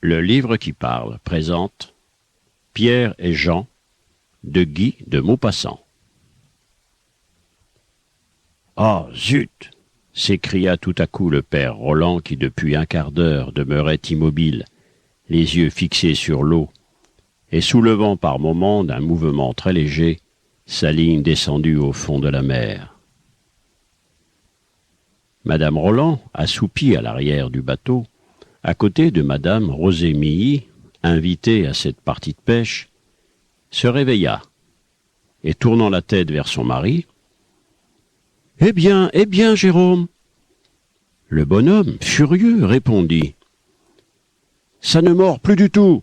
Le livre qui parle présente Pierre et Jean de Guy de Maupassant. Ah, zut! S'écria tout à coup le père Roland qui depuis un quart d'heure demeurait immobile, les yeux fixés sur l'eau, et soulevant par moments d'un mouvement très léger sa ligne descendue au fond de la mer. Madame Roland, assoupie à l'arrière du bateau, à côté de madame Rosémilly, invitée à cette partie de pêche, se réveilla, et tournant la tête vers son mari, « Eh bien, Jérôme !» Le bonhomme, furieux, répondit, « Ça ne mord plus du tout.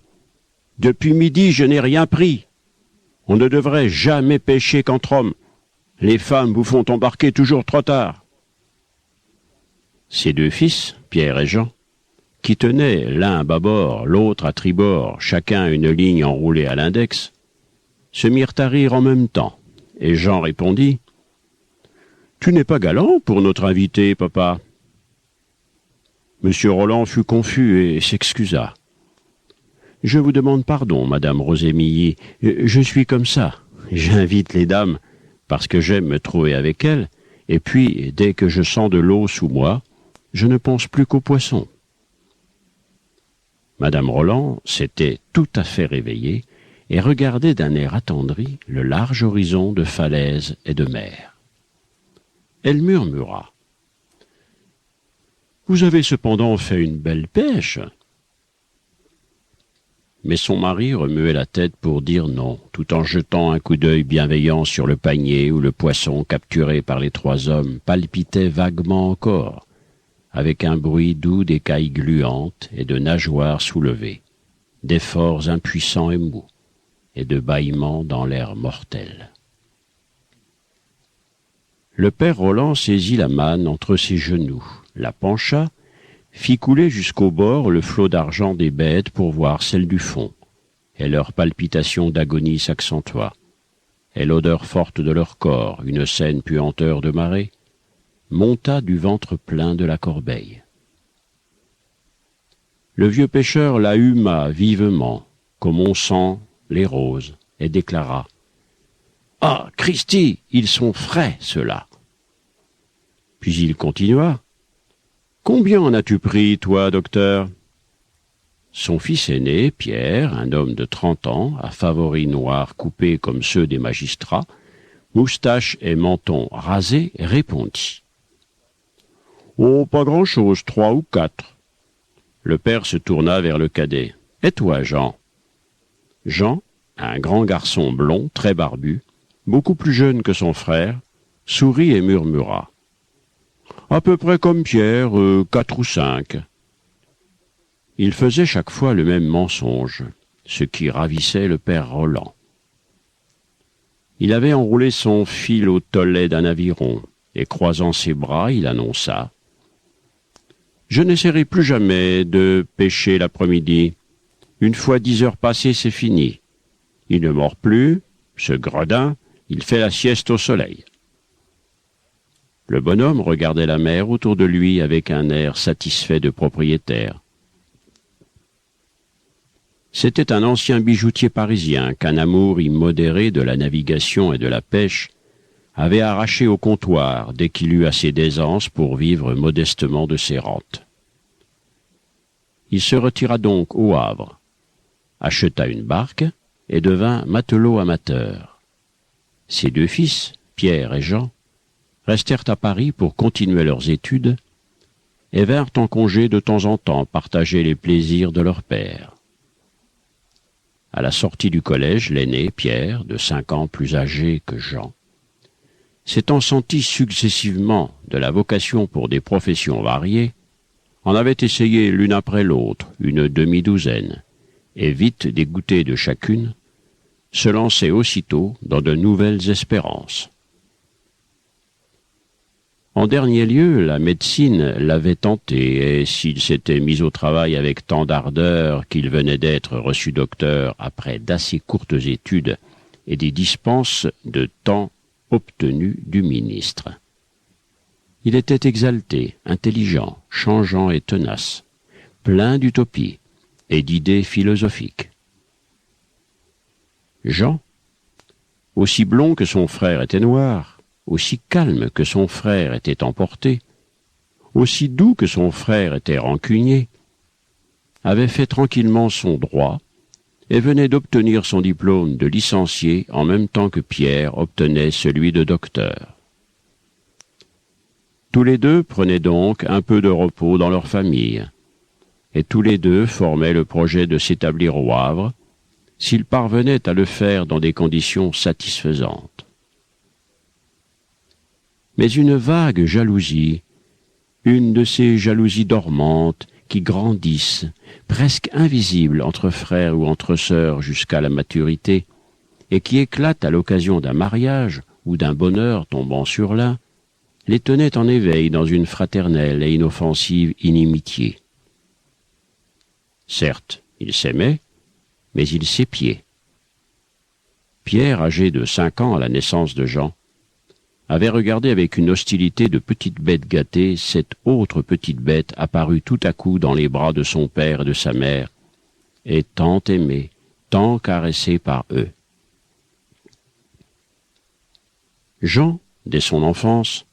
Depuis midi, je n'ai rien pris. On ne devrait jamais pêcher qu'entre hommes. Les femmes vous font embarquer toujours trop tard. » Ses deux fils, Pierre et Jean, qui tenaient l'un à bâbord, l'autre à tribord, chacun une ligne enroulée à l'index, se mirent à rire en même temps, et Jean répondit « Tu n'es pas galant pour notre invité, papa. » Monsieur Roland fut confus et s'excusa. « Je vous demande pardon, madame Rosémilly, je suis comme ça. J'invite les dames parce que j'aime me trouver avec elles, et puis, dès que je sens de l'eau sous moi, je ne pense plus qu'aux poissons. » Madame Roland s'était tout à fait réveillée et regardait d'un air attendri le large horizon de falaises et de mer. Elle murmura. « Vous avez cependant fait une belle pêche. » Mais son mari remuait la tête pour dire non, tout en jetant un coup d'œil bienveillant sur le panier où le poisson capturé par les trois hommes palpitait vaguement encore, avec un bruit doux d'écailles gluantes et de nageoires soulevées, d'efforts impuissants et mous, et de bâillements dans l'air mortel. Le père Roland saisit la manne entre ses genoux, la pencha, fit couler jusqu'au bord le flot d'argent des bêtes pour voir celles du fond, et leur palpitation d'agonie s'accentua, et l'odeur forte de leur corps, une saine puanteur de marée, monta du ventre plein de la corbeille. Le vieux pêcheur la huma vivement, comme on sent les roses, et déclara « Ah, Christi, ils sont frais, ceux-là !» Puis il continua « Combien en as-tu pris, toi, docteur ?» Son fils aîné, Pierre, un homme de 30 ans, à favoris noirs coupés comme ceux des magistrats, moustache et menton rasés, répondit « Oh, pas grand-chose, 3 ou 4. » Le père se tourna vers le cadet. « Et toi, Jean ?» Jean, un grand garçon blond, très barbu, beaucoup plus jeune que son frère, sourit et murmura. « À peu près comme Pierre, 4 ou 5. » Il faisait chaque fois le même mensonge, ce qui ravissait le père Roland. Il avait enroulé son fil au tollet d'un aviron, et croisant ses bras, il annonça « Je n'essaierai plus jamais de pêcher l'après-midi. Une fois 10 heures passées, c'est fini. Il ne mord plus, ce gredin, il fait la sieste au soleil. » Le bonhomme regardait la mer autour de lui avec un air satisfait de propriétaire. C'était un ancien bijoutier parisien qu'un amour immodéré de la navigation et de la pêche avait arraché au comptoir dès qu'il eut assez d'aisance pour vivre modestement de ses rentes. Il se retira donc au Havre, acheta une barque et devint matelot amateur. Ses deux fils, Pierre et Jean, restèrent à Paris pour continuer leurs études et vinrent en congé de temps en temps partager les plaisirs de leur père. À la sortie du collège, l'aîné, Pierre, de 5 ans plus âgé que Jean, s'étant senti successivement de la vocation pour des professions variées, en avait essayé l'une après l'autre une demi-douzaine, et vite dégoûté de chacune, se lançait aussitôt dans de nouvelles espérances. En dernier lieu, la médecine l'avait tenté, et s'il s'était mis au travail avec tant d'ardeur qu'il venait d'être reçu docteur après d'assez courtes études et des dispenses de temps obtenues du ministre. Il était exalté, intelligent, changeant et tenace, plein d'utopie, et d'idées philosophiques. Jean, aussi blond que son frère était noir, aussi calme que son frère était emporté, aussi doux que son frère était rancunier, avait fait tranquillement son droit et venait d'obtenir son diplôme de licencié en même temps que Pierre obtenait celui de docteur. Tous les deux prenaient donc un peu de repos dans leur famille, et tous les deux formaient le projet de s'établir au Havre, s'ils parvenaient à le faire dans des conditions satisfaisantes. Mais une vague jalousie, une de ces jalousies dormantes qui grandissent, presque invisibles entre frères ou entre sœurs jusqu'à la maturité, et qui éclatent à l'occasion d'un mariage ou d'un bonheur tombant sur l'un, les tenait en éveil dans une fraternelle et inoffensive inimitié. Certes, ils s'aimaient, mais ils s'épiaient. Pierre, âgé de 5 ans à la naissance de Jean, avait regardé avec une hostilité de petite bête gâtée cette autre petite bête apparue tout à coup dans les bras de son père et de sa mère, et tant aimée, tant caressée par eux. Jean, dès son enfance,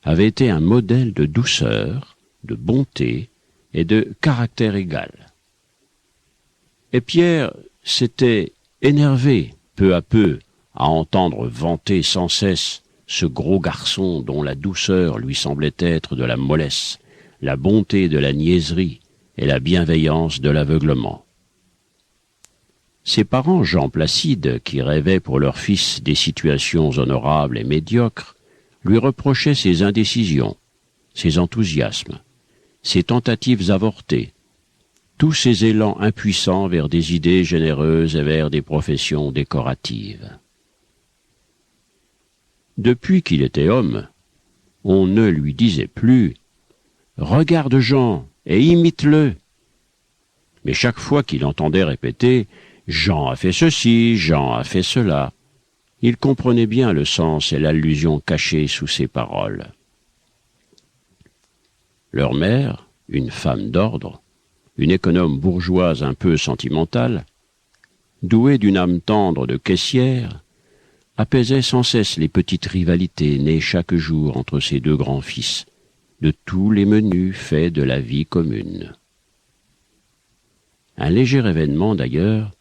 avait été un modèle de douceur, de bonté et de caractère égal. Et Pierre s'était énervé peu à peu à entendre vanter sans cesse ce gros garçon dont la douceur lui semblait être de la mollesse, la bonté de la niaiserie et la bienveillance de l'aveuglement. Ses parents, Jean Placide, qui rêvaient pour leur fils des situations honorables et médiocres, lui reprochaient ses indécisions, ses enthousiasmes, ses tentatives avortées, tous ses élans impuissants vers des idées généreuses et vers des professions décoratives. Depuis qu'il était homme, on ne lui disait plus « Regarde Jean et imite-le ». Mais chaque fois qu'il entendait répéter « Jean a fait ceci, Jean a fait cela », il comprenait bien le sens et l'allusion cachée sous ces paroles. Leur mère, une femme d'ordre, une économe bourgeoise un peu sentimentale, douée d'une âme tendre de caissière, apaisait sans cesse les petites rivalités nées chaque jour entre ses deux grands-fils, de tous les menus faits de la vie commune. Un léger événement, d'ailleurs,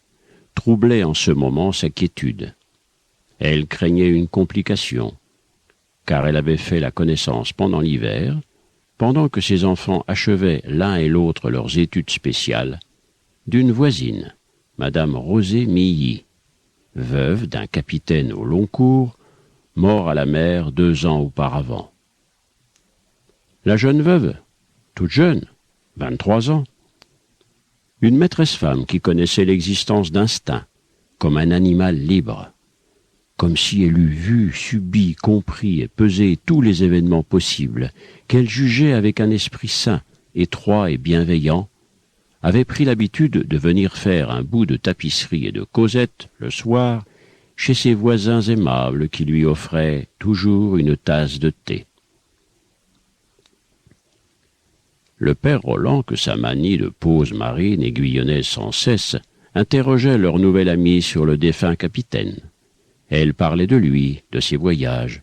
troublait en ce moment sa quiétude. Elle craignait une complication, car elle avait fait la connaissance pendant l'hiver, pendant que ses enfants achevaient l'un et l'autre leurs études spéciales, d'une voisine, Madame Rosé Milly, veuve d'un capitaine au long cours, mort à la mer 2 ans auparavant. La jeune veuve, toute jeune, 23 ans, une maîtresse femme qui connaissait l'existence d'instinct, comme un animal libre, comme si elle eût vu, subi, compris et pesé tous les événements possibles, qu'elle jugeait avec un esprit sain, étroit et bienveillant, avait pris l'habitude de venir faire un bout de tapisserie et de causette, le soir, chez ses voisins aimables qui lui offraient toujours une tasse de thé. Le père Roland, que sa manie de pose marine aiguillonnait sans cesse, interrogeait leur nouvel ami sur le défunt capitaine. Elle parlait de lui, de ses voyages,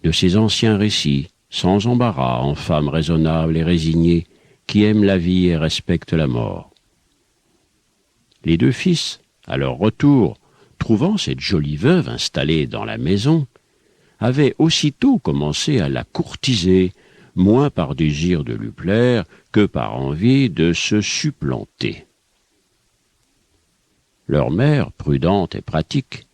de ses anciens récits, sans embarras, en femme raisonnable et résignée, qui aime la vie et respecte la mort. Les deux fils, à leur retour, trouvant cette jolie veuve installée dans la maison, avaient aussitôt commencé à la courtiser, moins par désir de lui plaire que par envie de se supplanter. Leur mère, prudente et pratique,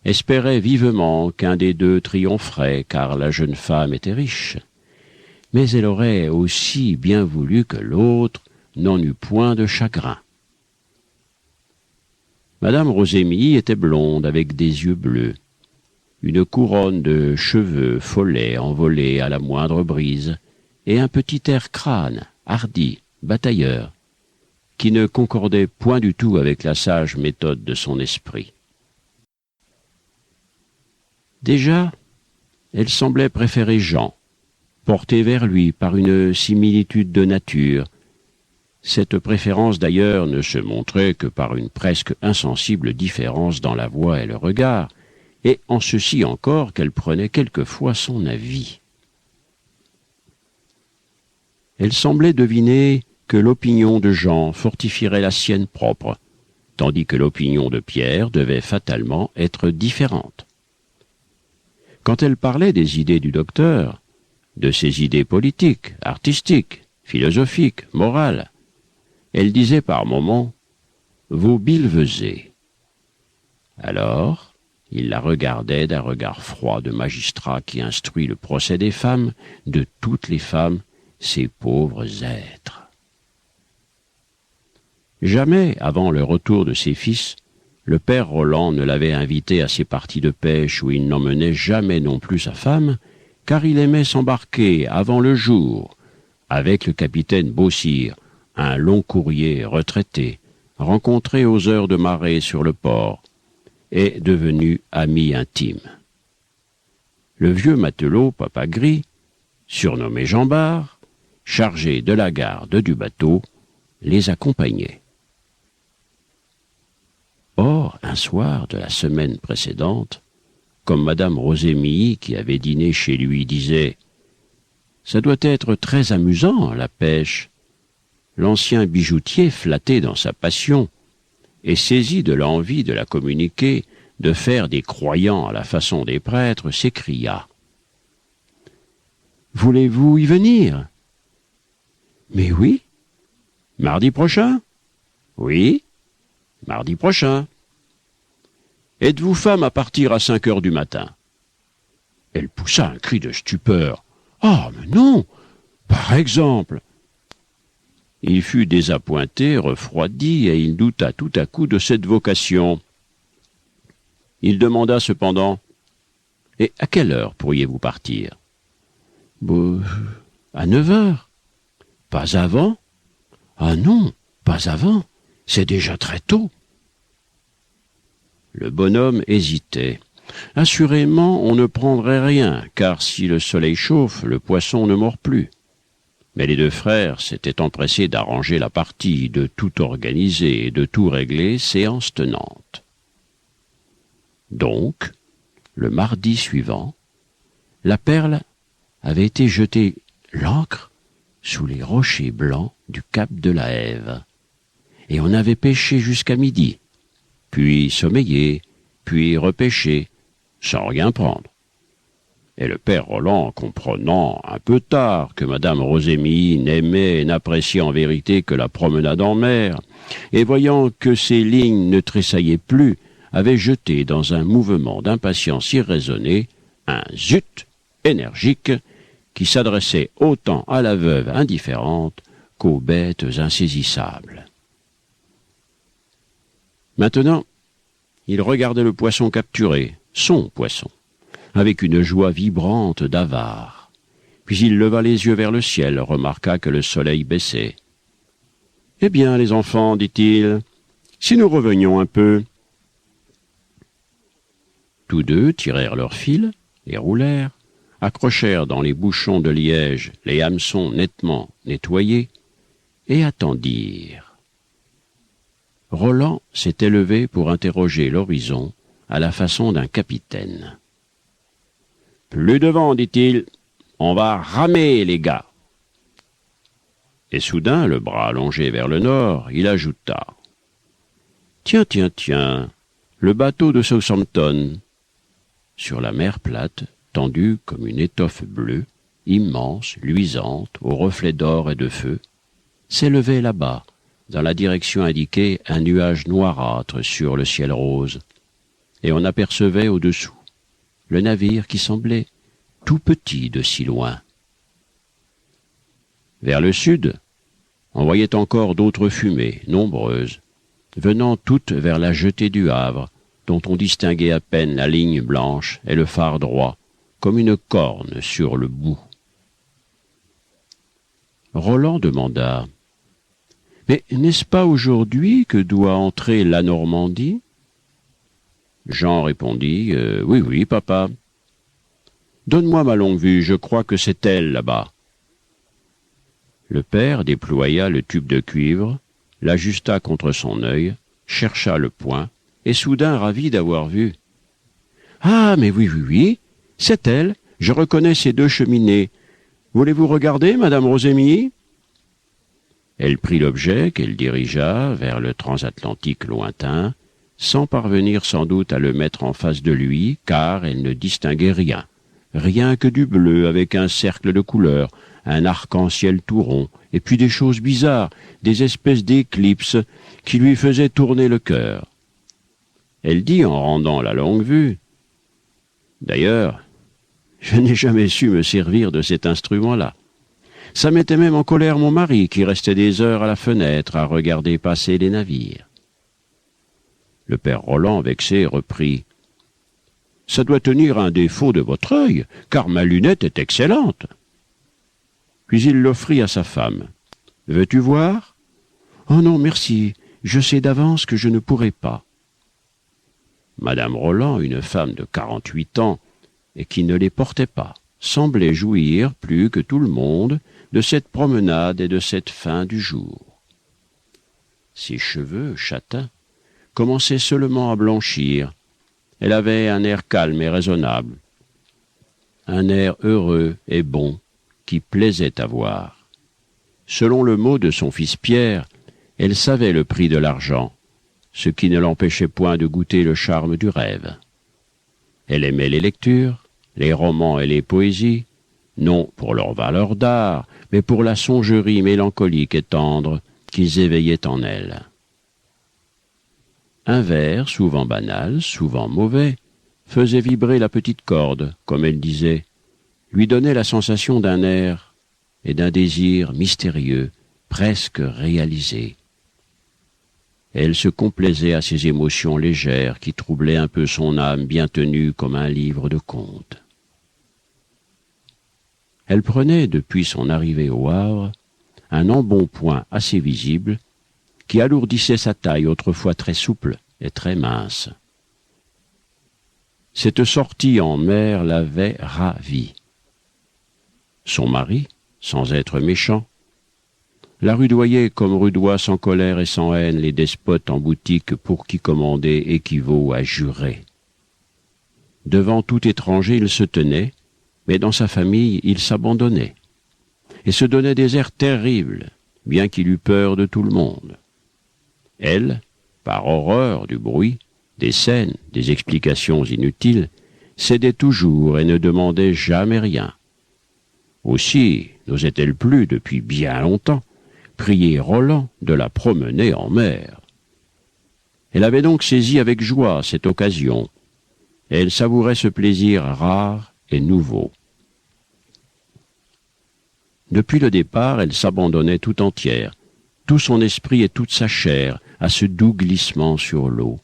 espérait vivement qu'un des deux triompherait, car la jeune femme était riche. Mais elle aurait aussi bien voulu que l'autre n'en eût point de chagrin. Madame Rosémilly était blonde avec des yeux bleus, une couronne de cheveux follets envolés à la moindre brise, et un petit air crâne, hardi, batailleur, qui ne concordait point du tout avec la sage méthode de son esprit. Déjà, elle semblait préférer Jean, portée vers lui par une similitude de nature, Cette préférence d'ailleurs ne se montrait que par une presque insensible différence dans la voix et le regard, et en ceci encore qu'elle prenait quelquefois son avis. Elle semblait deviner que l'opinion de Jean fortifierait la sienne propre, tandis que l'opinion de Pierre devait fatalement être différente. Quand elle parlait des idées du docteur, de ses idées politiques, artistiques, philosophiques, morales, elle disait par moments « vous billevesez ». Alors, il la regardait d'un regard froid de magistrat qui instruit le procès des femmes, de toutes les femmes, ces pauvres êtres. Jamais, avant le retour de ses fils, le père Roland ne l'avait invité à ses parties de pêche où il n'emmenait jamais non plus sa femme, car il aimait s'embarquer avant le jour, avec le capitaine Beausire, un long courrier retraité, rencontré aux heures de marée sur le port, est devenu ami intime. Le vieux matelot Papa Gris, surnommé Jean Bart, chargé de la garde du bateau, les accompagnait. Or, un soir de la semaine précédente, comme madame Rosémilly, qui avait dîné chez lui, disait « Ça doit être très amusant, la pêche », l'ancien bijoutier, flatté dans sa passion, et saisi de l'envie de la communiquer, de faire des croyants à la façon des prêtres, s'écria « Voulez-vous y venir ?»« Mais oui. »« Mardi prochain ?»« Oui. »« Mardi prochain. »« Êtes-vous femme à partir à 5 heures du matin ?» Elle poussa un cri de stupeur. « Ah, mais non. Par exemple. » Il fut désappointé, refroidi, et il douta tout à coup de cette vocation. Il demanda cependant « Et à quelle heure pourriez-vous partir ?»« À 9 heures. »« Pas avant ?»« Ah non, pas avant. C'est déjà très tôt. » Le bonhomme hésitait. Assurément, on ne prendrait rien, car si le soleil chauffe, le poisson ne mord plus. Mais les deux frères s'étaient empressés d'arranger la partie, de tout organiser et de tout régler, séance tenante. Donc, le mardi suivant, la perle avait été jetée l'ancre sous les rochers blancs du cap de la Hève, et on avait pêché jusqu'à midi, puis sommeillé, puis repêché, sans rien prendre. Et le père Roland, comprenant un peu tard que madame Rosémilly n'aimait et n'appréciait en vérité que la promenade en mer, et voyant que ses lignes ne tressaillaient plus, avait jeté dans un mouvement d'impatience irraisonnée un zut énergique qui s'adressait autant à la veuve indifférente qu'aux bêtes insaisissables. Maintenant, il regardait le poisson capturé, son poisson, avec une joie vibrante d'avare. Puis il leva les yeux vers le ciel, remarqua que le soleil baissait. « Eh bien, les enfants, dit-il, si nous revenions un peu ?» Tous deux tirèrent leurs fils, les roulèrent, accrochèrent dans les bouchons de liège les hameçons nettement nettoyés, et attendirent. Roland s'était levé pour interroger l'horizon à la façon d'un capitaine. « Plus de vent, dit-il, on va ramer, les gars. » Et soudain, le bras allongé vers le nord, il ajouta « Tiens, tiens, tiens, le bateau de Southampton. » Sur la mer plate, tendue comme une étoffe bleue, immense, luisante, aux reflets d'or et de feu, s'élevait là-bas, dans la direction indiquée, un nuage noirâtre sur le ciel rose, et on apercevait au-dessous le navire qui semblait tout petit de si loin. Vers le sud, on voyait encore d'autres fumées, nombreuses, venant toutes vers la jetée du Havre, dont on distinguait à peine la ligne blanche et le phare droit, comme une corne sur le bout. Roland demanda « Mais n'est-ce pas aujourd'hui que doit entrer la Normandie ?» Jean répondit « Oui, oui, papa. »« Donne-moi ma longue-vue, je crois que c'est elle là-bas. » Le père déploya le tube de cuivre, l'ajusta contre son œil, chercha le point, et soudain ravi d'avoir vu. « Ah, mais oui, oui, oui, c'est elle, je reconnais ces deux cheminées. Voulez-vous regarder, madame Rosémilly ?» Elle prit l'objet qu'elle dirigea vers le transatlantique lointain, sans parvenir sans doute à le mettre en face de lui, car elle ne distinguait rien. Rien que du bleu avec un cercle de couleurs, un arc-en-ciel tout rond, et puis des choses bizarres, des espèces d'éclipses qui lui faisaient tourner le cœur. Elle dit en rendant la longue vue. D'ailleurs, je n'ai jamais su me servir de cet instrument-là. Ça mettait même en colère mon mari qui restait des heures à la fenêtre à regarder passer les navires. Le père Roland, vexé, reprit. « Ça doit tenir un défaut de votre œil, car ma lunette est excellente. » Puis il l'offrit à sa femme. « Veux-tu voir ?»« Oh non, merci, je sais d'avance que je ne pourrai pas. » Madame Roland, une femme de 48 ans, et qui ne les portait pas, semblait jouir plus que tout le monde de cette promenade et de cette fin du jour. Ses cheveux châtains commençaient seulement à blanchir. Elle avait un air calme et raisonnable, un air heureux et bon qui plaisait à voir. Selon le mot de son fils Pierre, elle savait le prix de l'argent, ce qui ne l'empêchait point de goûter le charme du rêve. Elle aimait les lectures, les romans et les poésies, non pour leur valeur d'art, mais pour la songerie mélancolique et tendre qu'ils éveillaient en elle. Un vers, souvent banal, souvent mauvais, faisait vibrer la petite corde, comme elle disait, lui donnait la sensation d'un air et d'un désir mystérieux, presque réalisé. Elle se complaisait à ces émotions légères qui troublaient un peu son âme bien tenue comme un livre de contes. Elle prenait, depuis son arrivée au Havre, un embonpoint assez visible qui alourdissait sa taille autrefois très souple et très mince. Cette sortie en mer l'avait ravie. Son mari, sans être méchant, la rudoyait comme rudoient sans colère et sans haine les despotes en boutique pour qui commander équivaut à jurer. Devant tout étranger il se tenait, mais dans sa famille il s'abandonnait, et se donnait des airs terribles, bien qu'il eût peur de tout le monde. Elle, par horreur du bruit, des scènes, des explications inutiles, cédait toujours et ne demandait jamais rien. Aussi n'osait-elle plus, depuis bien longtemps, prier Roland de la promener en mer. Elle avait donc saisi avec joie cette occasion, et elle savourait ce plaisir rare et nouveau. Depuis le départ, elle s'abandonnait tout entière, tout son esprit et toute sa chair, à ce doux glissement sur l'eau.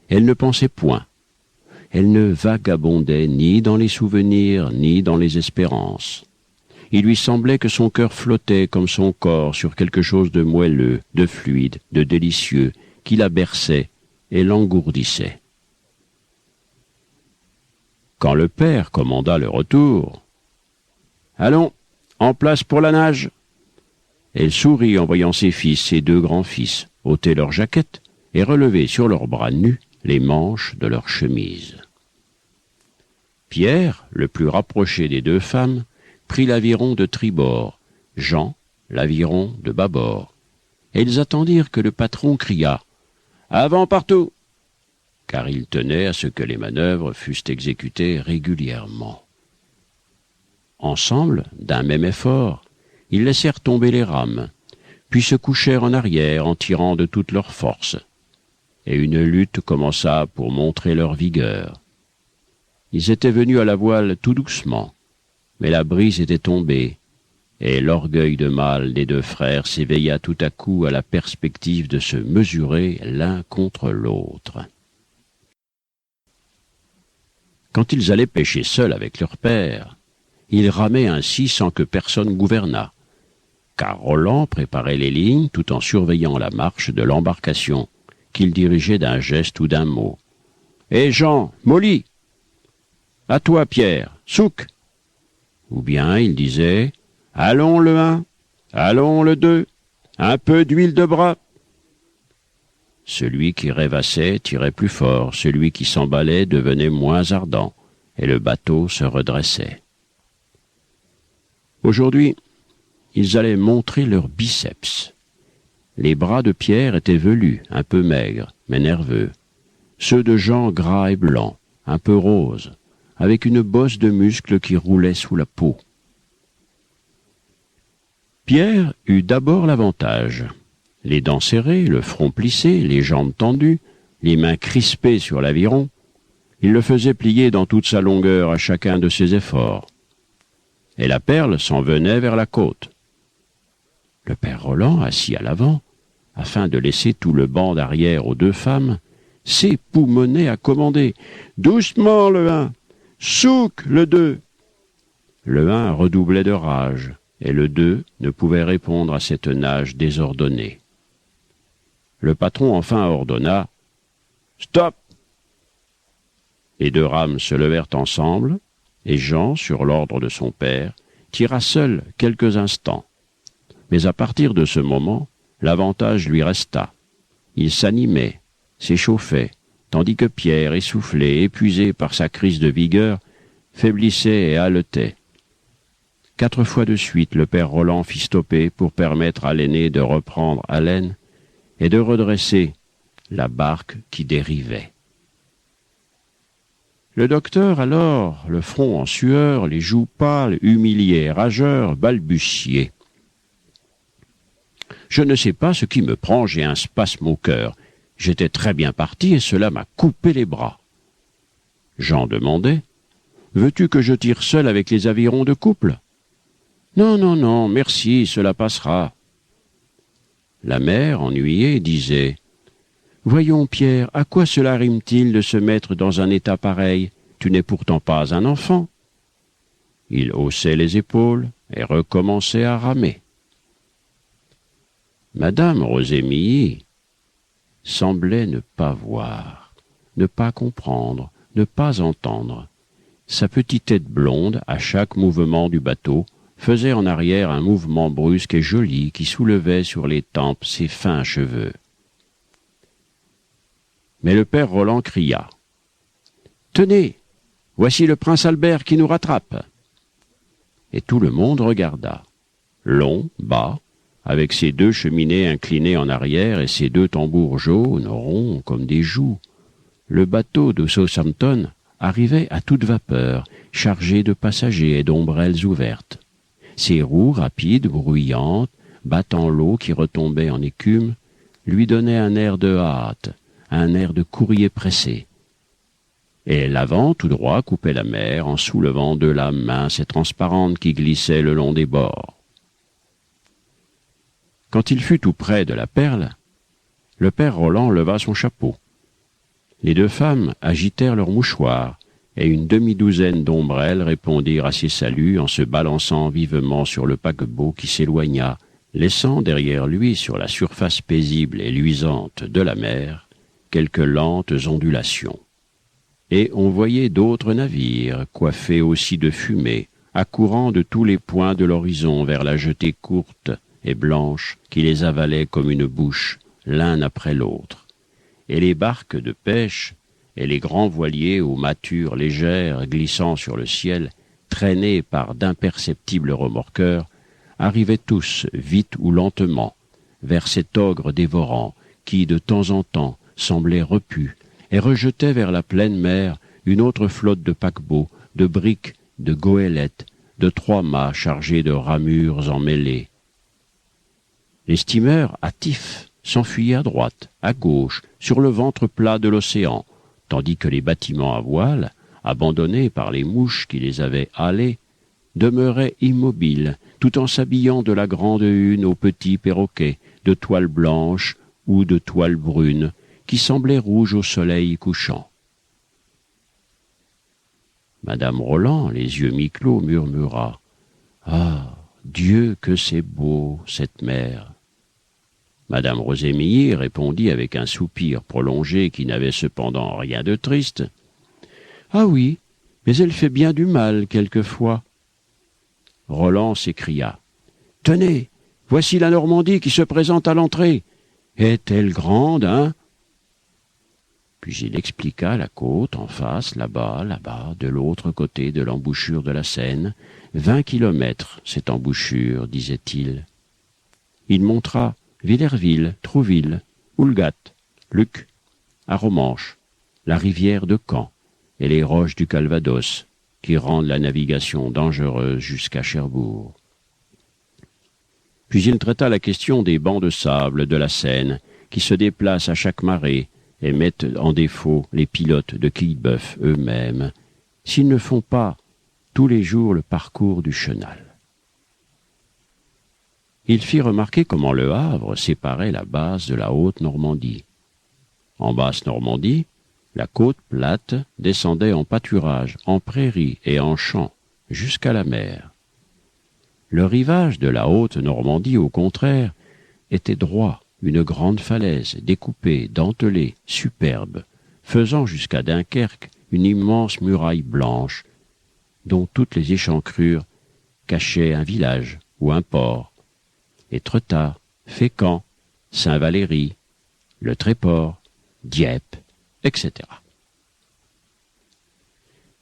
Elle ne pensait point, elle ne vagabondait ni dans les souvenirs, ni dans les espérances. Il lui semblait que son cœur flottait comme son corps sur quelque chose de moelleux, de fluide, de délicieux, qui la berçait et l'engourdissait. Quand le père commanda le retour, « Allons, en place pour la nage !» Elle sourit en voyant ses fils, ses deux grands-fils, ôter leurs jaquettes et relever sur leurs bras nus les manches de leurs chemises. Pierre, le plus rapproché des deux femmes, prit l'aviron de tribord, Jean, l'aviron de bâbord, et ils attendirent que le patron criât « Avant partout !» car il tenait à ce que les manœuvres fussent exécutées régulièrement. Ensemble, d'un même effort, ils laissèrent tomber les rames, puis se couchèrent en arrière en tirant de toute leur force, et une lutte commença pour montrer leur vigueur. Ils étaient venus à la voile tout doucement, mais la brise était tombée, et l'orgueil de mâle des deux frères s'éveilla tout à coup à la perspective de se mesurer l'un contre l'autre. Quand ils allaient pêcher seuls avec leur père, ils ramaient ainsi sans que personne gouvernât, car Roland préparait les lignes tout en surveillant la marche de l'embarcation, qu'il dirigeait d'un geste ou d'un mot. « Hé Jean, Molly !»« À toi Pierre, Souk !» Ou bien il disait « Allons le un !» Allons le 2, un peu d'huile de bras. Celui qui rêvassait tirait plus fort, celui qui s'emballait devenait moins ardent, et le bateau se redressait. Aujourd'hui, ils allaient montrer leurs biceps. Les bras de Pierre étaient velus, un peu maigres, mais nerveux. Ceux de Jean gras et blancs, un peu roses, avec une bosse de muscles qui roulait sous la peau. Pierre eut d'abord l'avantage. Les dents serrées, le front plissé, les jambes tendues, les mains crispées sur l'aviron, il le faisait plier dans toute sa longueur à chacun de ses efforts. Et la perle s'en venait vers la côte. Le père Roland, assis à l'avant, afin de laisser tout le banc d'arrière aux deux femmes, s'époumonnait à commander « Doucement, le 1 ! Souk, le 2 !» Le 1 redoublait de rage, et le 2 ne pouvait répondre à cette nage désordonnée. Le patron enfin ordonna « Stop !» Les deux rames se levèrent ensemble, et Jean, sur l'ordre de son père, tira seul quelques instants. Mais à partir de ce moment, l'avantage lui resta. Il s'animait, s'échauffait, tandis que Pierre, essoufflé, épuisé par sa crise de vigueur, faiblissait et haletait. 4 fois de suite, le père Roland fit stopper pour permettre à l'aîné de reprendre haleine et de redresser la barque qui dérivait. Le docteur, alors, le front en sueur, les joues pâles, humilié et rageur, balbutiait. « Je ne sais pas ce qui me prend, j'ai un spasme au cœur. J'étais très bien parti et cela m'a coupé les bras. » Jean demandait « Veux-tu que je tire seul avec les avirons de couple ?»« Non, non, non, merci, cela passera. » La mère, ennuyée, disait « Voyons, Pierre, à quoi cela rime-t-il de se mettre dans un état pareil? Tu n'es pourtant pas un enfant. » Il haussait les épaules et recommençait à ramer. Madame Rosémilly semblait ne pas voir, ne pas comprendre, ne pas entendre. Sa petite tête blonde, à chaque mouvement du bateau, faisait en arrière un mouvement brusque et joli qui soulevait sur les tempes ses fins cheveux. Mais le père Roland cria « Tenez, voici le prince Albert qui nous rattrape !» Et tout le monde regarda. Long, bas, avec ses 2 cheminées inclinées en arrière et ses 2 tambours jaunes, ronds comme des joues, le bateau de Southampton arrivait à toute vapeur, chargé de passagers et d'ombrelles ouvertes. Ses roues rapides, bruyantes, battant l'eau qui retombait en écume, lui donnaient un air de hâte, un air de courrier pressé. Et l'avant, tout droit, coupait la mer en soulevant 2 lames minces et transparentes qui glissaient le long des bords. Quand il fut tout près de la perle, le père Roland leva son chapeau. Les 2 femmes agitèrent leurs mouchoirs, et une demi-douzaine d'ombrelles répondirent à ses saluts en se balançant vivement sur le paquebot qui s'éloigna, laissant derrière lui, sur la surface paisible et luisante de la mer, quelques lentes ondulations. Et on voyait d'autres navires, coiffés aussi de fumée, accourant de tous les points de l'horizon vers la jetée courte et blanche qui les avalait comme une bouche, l'un après l'autre. Et les barques de pêche et les grands voiliers aux mâtures légères glissant sur le ciel, traînés par d'imperceptibles remorqueurs, arrivaient tous, vite ou lentement, vers cet ogre dévorant qui, de temps en temps, semblait repu et rejetait vers la pleine mer une autre flotte de paquebots, de briques, de goélettes, de 3 mâts chargés de ramures emmêlées. Les steamers hâtifs s'enfuyaient à droite, à gauche, sur le ventre plat de l'océan, tandis que les bâtiments à voile, abandonnés par les mouches qui les avaient halés, demeuraient immobiles, tout en s'habillant de la grande hune aux petits perroquets, de toile blanche ou de toile brune, qui semblaient rouges au soleil couchant. Madame Roland, les yeux mi-clos, murmura « Ah, Dieu que c'est beau, cette mer !» Madame Rosémilly répondit avec un soupir prolongé qui n'avait cependant rien de triste. « Ah oui, mais elle fait bien du mal quelquefois. » Roland s'écria. « Tenez, Voici la Normandie qui se présente à l'entrée. Est-elle grande, hein? Puis il expliqua la côte en face, là-bas, de l'autre côté de l'embouchure de la Seine. 20 kilomètres, cette embouchure, disait-il. Il montra Villerville, Trouville, Houlgat, Luc, Arromanches, la rivière de Caen et les roches du Calvados, qui rendent la navigation dangereuse jusqu'à Cherbourg. Puis il traita la question des bancs de sable de la Seine, qui se déplacent à chaque marée et mettent en défaut les pilotes de Quillebeuf eux-mêmes, s'ils ne font pas tous les jours le parcours du Chenal. Il fit remarquer comment le Havre séparait la base de la Haute-Normandie. En Basse-Normandie, la côte plate descendait en pâturage, en prairies et en champs, jusqu'à la mer. Le rivage de la Haute-Normandie, au contraire, était droit, une grande falaise, découpée, dentelée, superbe, faisant jusqu'à Dunkerque une immense muraille blanche, dont toutes les échancrures cachaient un village ou un port. Étretat, Fécamp, Saint-Valery, le Tréport, Dieppe, etc.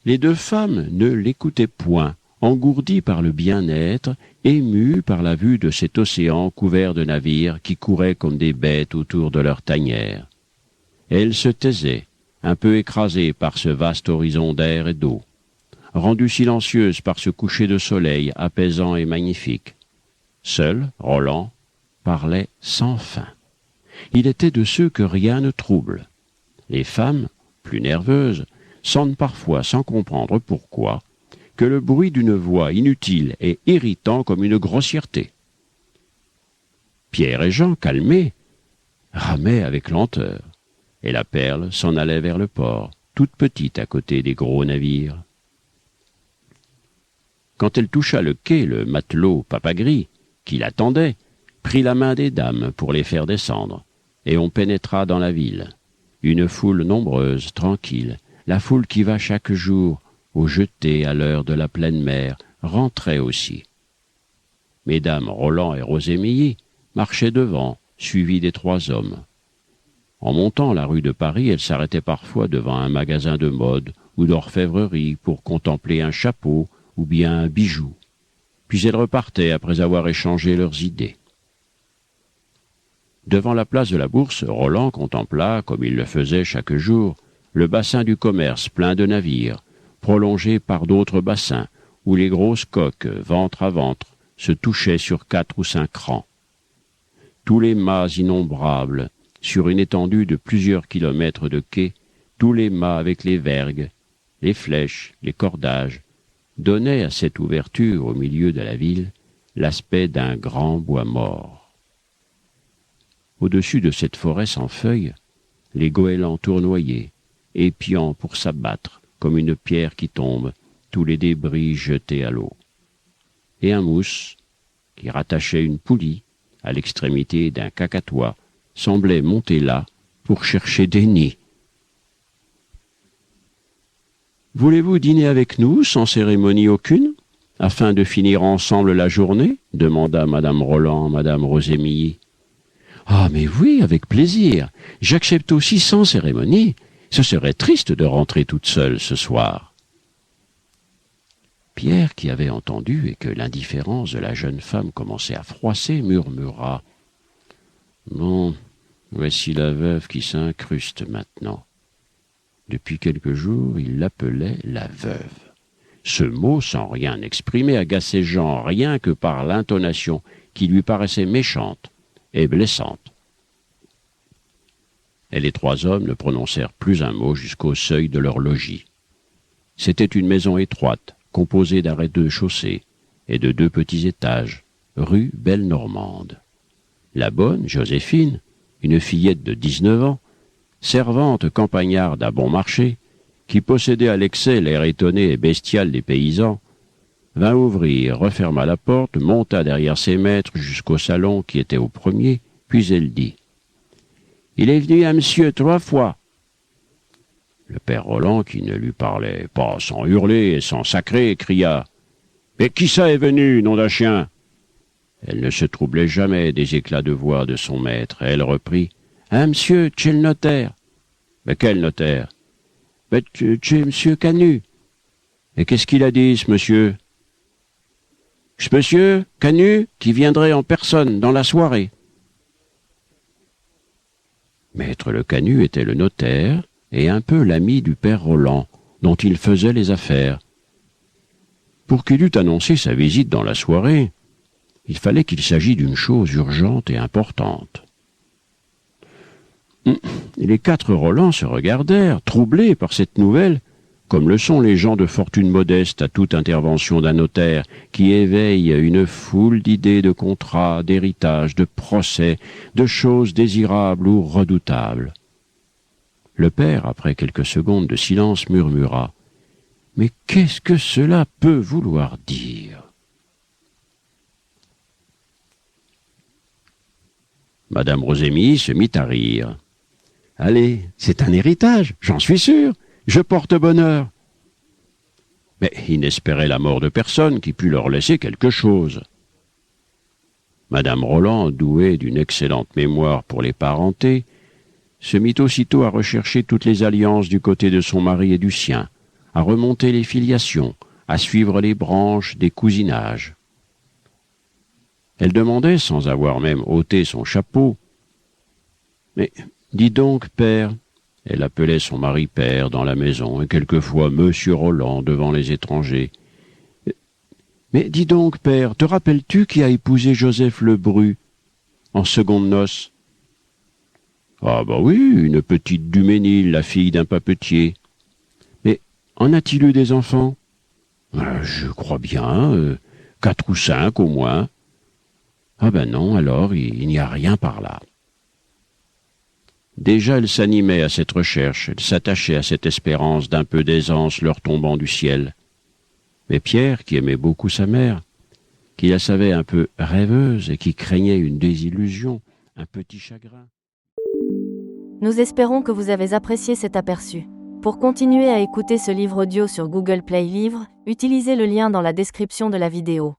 Les deux femmes ne l'écoutaient point, engourdies par le bien-être, émues par la vue de cet océan couvert de navires qui couraient comme des bêtes autour de leur tanière. Elles se taisaient, un peu écrasées par ce vaste horizon d'air et d'eau, rendues silencieuses par ce coucher de soleil apaisant et magnifique. Seul, Roland parlait sans fin. Il était de ceux que rien ne trouble. Les femmes, plus nerveuses, sentent parfois, sans comprendre pourquoi, que le bruit d'une voix inutile est irritant comme une grossièreté. Pierre et Jean, calmés, ramaient avec lenteur, et la Perle s'en allait vers le port, toute petite à côté des gros navires. Quand elle toucha le quai, le matelot Papagris, qui l'attendait, prit la main des dames pour les faire descendre, et on pénétra dans la ville. Une foule nombreuse, tranquille, la foule qui va chaque jour au jeté à l'heure de la pleine mer, rentrait aussi. Mesdames Roland et Rosémilly marchaient devant, suivies des trois hommes. En montant la rue de Paris, elles s'arrêtaient parfois devant un magasin de mode ou d'orfèvrerie pour contempler un chapeau ou bien un bijou. Puis elles repartaient après avoir échangé leurs idées. Devant la place de la Bourse, Roland contempla, comme il le faisait chaque jour, le bassin du commerce plein de navires, prolongé par d'autres bassins, où les grosses coques, ventre à ventre, se touchaient sur 4 ou 5 rangs. Tous les mâts innombrables, sur une étendue de plusieurs kilomètres de quai, tous les mâts avec les vergues, les flèches, les cordages, donnaient à cette ouverture au milieu de la ville l'aspect d'un grand bois mort. Au-dessus de cette forêt sans feuilles, les goélands tournoyaient, épiant pour s'abattre, comme une pierre qui tombe, tous les débris jetés à l'eau. Et un mousse, qui rattachait une poulie à l'extrémité d'un cacatois, semblait monter là pour chercher des nids. « Voulez-vous dîner avec nous, sans cérémonie aucune, afin de finir ensemble la journée ?» demanda madame Roland, madame Rosémilly. « Ah, mais oui, avec plaisir. J'accepte aussi sans cérémonie. Ce serait triste de rentrer toute seule ce soir. » Pierre, qui avait entendu et que l'indifférence de la jeune femme commençait à froisser, murmura « Bon, voici la veuve qui s'incruste maintenant. » Depuis quelques jours, il l'appelait la veuve. Ce mot, sans rien exprimer, agaçait Jean rien que par l'intonation qui lui paraissait méchante et blessante. Et les trois hommes ne prononcèrent plus un mot jusqu'au seuil de leur logis. C'était une maison étroite, composée d'un rez-de-chaussée et de 2 petits étages, rue Belle-Normande. La bonne, Joséphine, une fillette de 19 ans, servante campagnarde à bon marché, qui possédait à l'excès l'air étonné et bestial des paysans, vint ouvrir, referma la porte, monta derrière ses maîtres jusqu'au salon qui était au premier, puis elle dit « Il est venu à monsieur 3 fois. » Le père Roland, qui ne lui parlait pas sans hurler et sans sacrer, cria « Mais qui ça est venu, nom d'un chien ?» Elle ne se troublait jamais des éclats de voix de son maître, et elle reprit « Ah, monsieur, tchè le notaire !»« Mais quel notaire ?»« Mais tchè monsieur Canut. »« Et qu'est-ce qu'il a dit, ce monsieur ?»« Ce monsieur, Canut, qui viendrait en personne dans la soirée. » Maître Le Canut était le notaire et un peu l'ami du père Roland, dont il faisait les affaires. Pour qu'il eût annoncé sa visite dans la soirée, il fallait qu'il s'agît d'une chose urgente et importante. Les 4 Roland se regardèrent, troublés par cette nouvelle, comme le sont les gens de fortune modeste à toute intervention d'un notaire qui éveille une foule d'idées de contrats, d'héritages, de procès, de choses désirables ou redoutables. Le père, après quelques secondes de silence, murmura « Mais qu'est-ce que cela peut vouloir dire ?» Madame Rosémie se mit à rire. « Allez, c'est un héritage, j'en suis sûr. Je porte bonheur. » Mais ils n'espéraient la mort de personne qui pût leur laisser quelque chose. Madame Roland, douée d'une excellente mémoire pour les parentés, se mit aussitôt à rechercher toutes les alliances du côté de son mari et du sien, à remonter les filiations, à suivre les branches des cousinages. Elle demandait, sans avoir même ôté son chapeau, « Mais dis donc, père !» Elle appelait son mari père dans la maison et quelquefois Monsieur Roland devant les étrangers. « Mais dis donc, père, te rappelles-tu qui a épousé Joseph Lebru en seconde noces ?»« Ah bah oui, une petite Duménil, la fille d'un papetier. »« Mais en a-t-il eu des enfants ?»« Je crois bien, 4 ou 5 au moins. »« Ah ben non, alors il n'y a rien par là. » Déjà elle s'animait à cette recherche, elle s'attachait à cette espérance d'un peu d'aisance leur tombant du ciel. Mais Pierre, qui aimait beaucoup sa mère, qui la savait un peu rêveuse et qui craignait une désillusion, un petit chagrin. Nous espérons que vous avez apprécié cet aperçu. Pour continuer à écouter ce livre audio sur Google Play Livres, utilisez le lien dans la description de la vidéo.